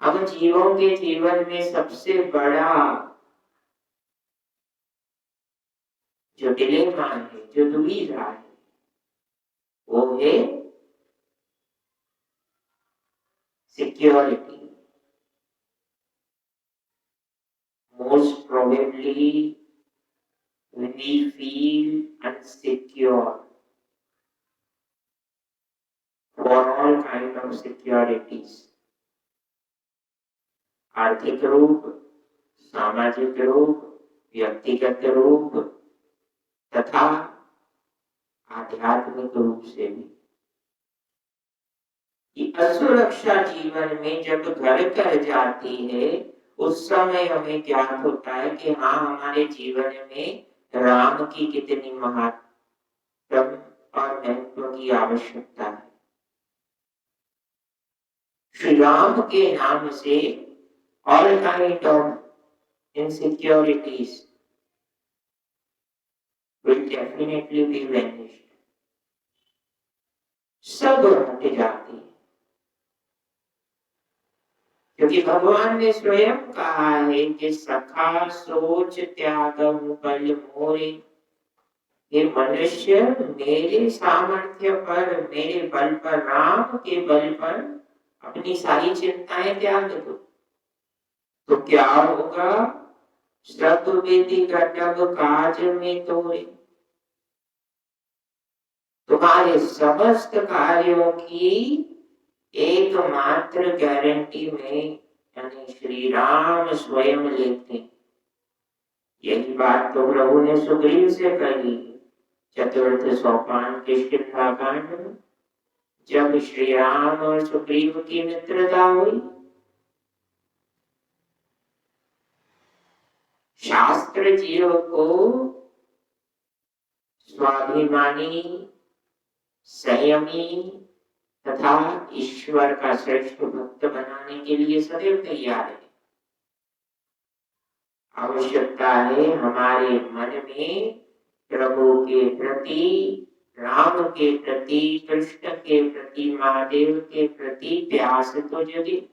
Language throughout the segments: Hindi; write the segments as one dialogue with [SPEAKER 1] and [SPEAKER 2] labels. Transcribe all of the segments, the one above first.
[SPEAKER 1] हम जीवों के जीवन में सबसे बड़ा जो डिलेमा है, जो दुविधा है, वो है security. Most probably we feel unsecure for all kind of securities, आर्थिक रूप, सामाजिक रूप, व्यक्तिगत रूप तथा आध्यात्मिक रूप से भी। कि असुरक्षा जीवन में जब घर कर जाती है, उस समय हमें ज्ञात होता है कि हाँ, हमारे जीवन में राम की कितनी महत्व और महत्व की आवश्यकता है। श्री राम के नाम से all kind of insecurities will definitely be vanished, सब हट जाती है। क्योंकि भगवान ने स्वयं कहा है कि सखा सोच त्यागहु बल मोरे। ये मनुष्य मेरे सामर्थ्य पर, मेरे बल पर, राम के बल पर अपनी सारी चिंताएं त्याग दो, तो क्या होगा? सब विधि घटक काज में तोरे। तुम्हारे समस्त कार्यों की एकमात्र गारंटी में यानी श्री राम स्वयं लेते। यही बात तो प्रभु ने सुग्रीव से कही चतुर्थ सोपान के शिक्षाकांड में, जब श्री राम और सुग्रीव की मित्रता हुई। शास्त्र जीव को स्वाभिमानी, संयमी तथा ईश्वर का श्रेष्ठ भक्त बनाने के लिए सदैव तैयार है। आवश्यकता है हमारे मन में प्रभु के प्रति, राम के प्रति, कृष्ण के प्रति, महादेव के प्रति प्यास तो जगे।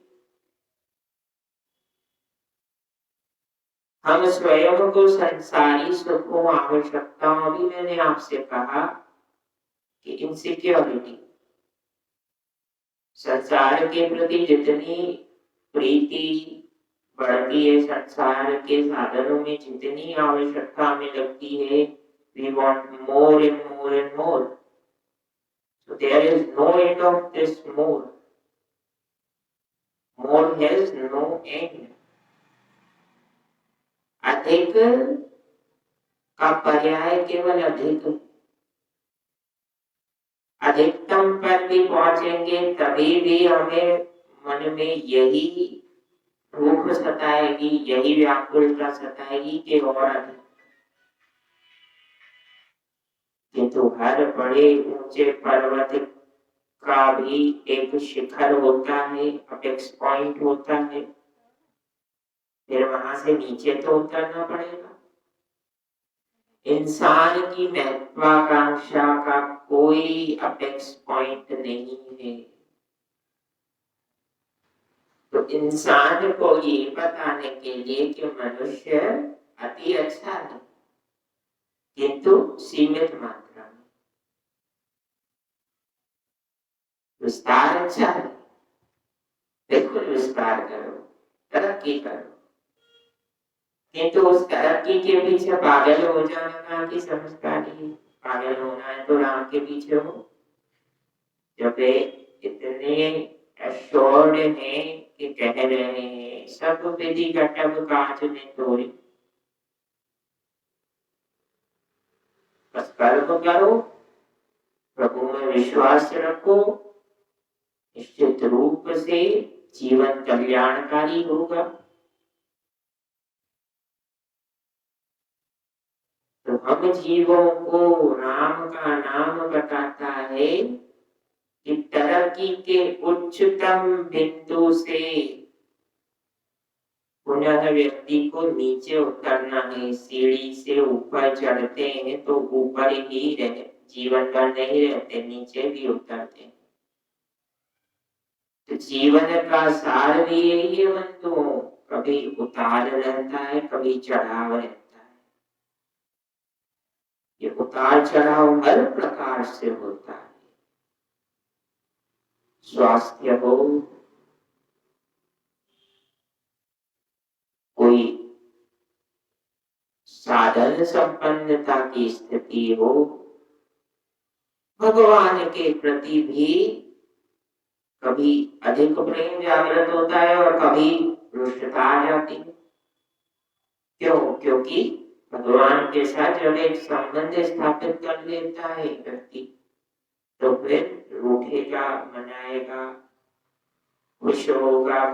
[SPEAKER 1] हम स्वयं को संसारी सुखों, आवश्यकताओं, भी मैंने आपसे कहा कि इनसिक्योरिटी, संसार के प्रति जितनी प्रीति बढ़ती है, संसार के साधनों में जितनी आवश्यकता हमें लगती है, we want more and more and more. So there is no end of this more. More has no end. अधिक का पर्याय केवल अधिक। अधिकतम पर भी पहुंचेंगे तभी भी हमें मन में यही भूख सताएगी, यही व्याकुलता सताएगी कि और अधिक। किंतु हर बड़े ऊंचे पर्वत का भी एक शिखर होता है, अपेक्स पॉइंट होता है, फिर वहां से नीचे तो उतरना पड़ेगा। इंसान की महत्वाकांक्षा का कोई अपेक्स पॉइंट नहीं है। तो इंसान को ये बताने के लिए कि मनुष्य अति अच्छा है, किंतु सीमित मात्रा में। विस्तार अच्छा है, बिल्कुल विस्तार करो, तरक्की करो, किंतु उस तरक्की के पीछे पागल हो जाना की समझदारी। पागल होना है तो राम के पीछे हो। जब इतने एश्योर्ड हैं कि कह रहे हैं सब विधि घटक काज में तोरे, बस कर्म करो, प्रभु में विश्वास रखो, निश्चित रूप से जीवन कल्याणकारी होगा। तो हम जीवों को राम का नाम बताता है कि तरक्की के उच्चतम बिंदु से पुनः व्यक्ति को नीचे उतरना है। सीढ़ी से ऊपर चढ़ते हैं तो ऊपर ही रहे, जीवन भर नहीं रहते, नीचे भी उतरते हैं। तो जीवन का सार भी यही है बंधुओं, कभी उतार रहता है, कभी चढ़ाव रहता है। ये उतार चढ़ाव हर प्रकार से होता है। स्वास्थ्य हो, कोई साधन संपन्नता की स्थिति हो, भगवान के प्रति भी कभी अधिक प्रेम जागृत होता है और कभी रुष्टता आ जाती है। क्यों? क्योंकि भगवान के साथ जब एक संबंध स्थापित कर लेता है व्यक्ति, तो फिर रूठेगा, मनाएगा, खुश होगा,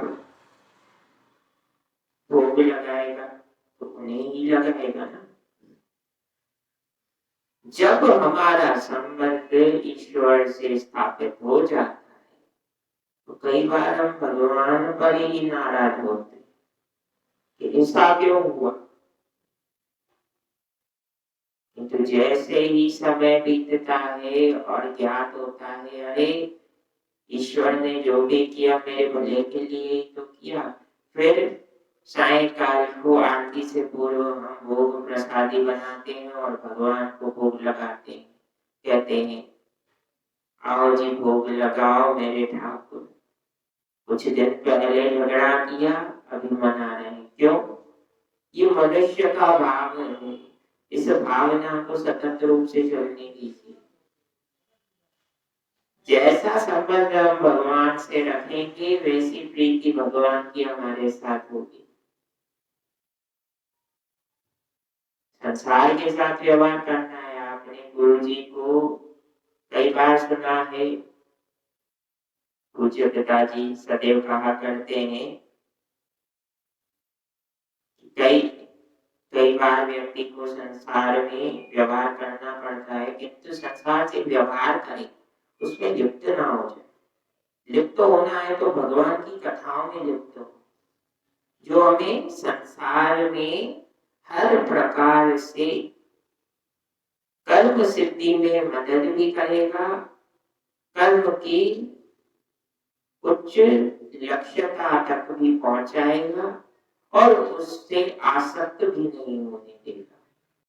[SPEAKER 1] भोग लगाएगा, तो उन्हें ही लगाएगा ना। जब हमारा संबंध ईश्वर से स्थापित हो जाता है, तो कई बार हम भगवान पर ही नाराज होते कि ऐसा क्यों हुआ। किंतु जैसे ही समय बीतता है और ज्ञात होता है, अरे ईश्वर ने जो भी किया मेरे भले के लिए तो किया, फिर सायंकाल को आरती से पूर्व हम भोग प्रसादी बनाते हैं और भगवान को भोग लगाते हैं। कहते हैं आओ जी भोग लगाओ मेरे ठाकुर, कुछ दिन पहले झगड़ा किया, अभी मना रहे हैं। क्यों? ये मनुष्य का भाव है, इस भावना को सतत रूप से चलने दीजिए। जैसा संबंध हम भगवान से रखेंगे, वैसी प्रीति भगवान की हमारे साथ होगी। संसार के साथ व्यवहार करना है। आपने गुरु जी को कई बार सुना है, पूज्य पिताजी सदैव कहा करते हैं, कई बार व्यक्ति को संसार में व्यवहार करना पड़ता है, किंतु संसार से व्यवहार करें, उसमें लिप्त ना हो जाए। लिप्त होना है तो भगवान की कथाओं में लिप्त हो, जो हमें संसार में हर प्रकार से कर्म सिद्धि में मदद भी करेगा, कर्म की उच्च लक्ष्यता तक भी पहुंचाएगा और उससे आसक्त भी नहीं होने देगा।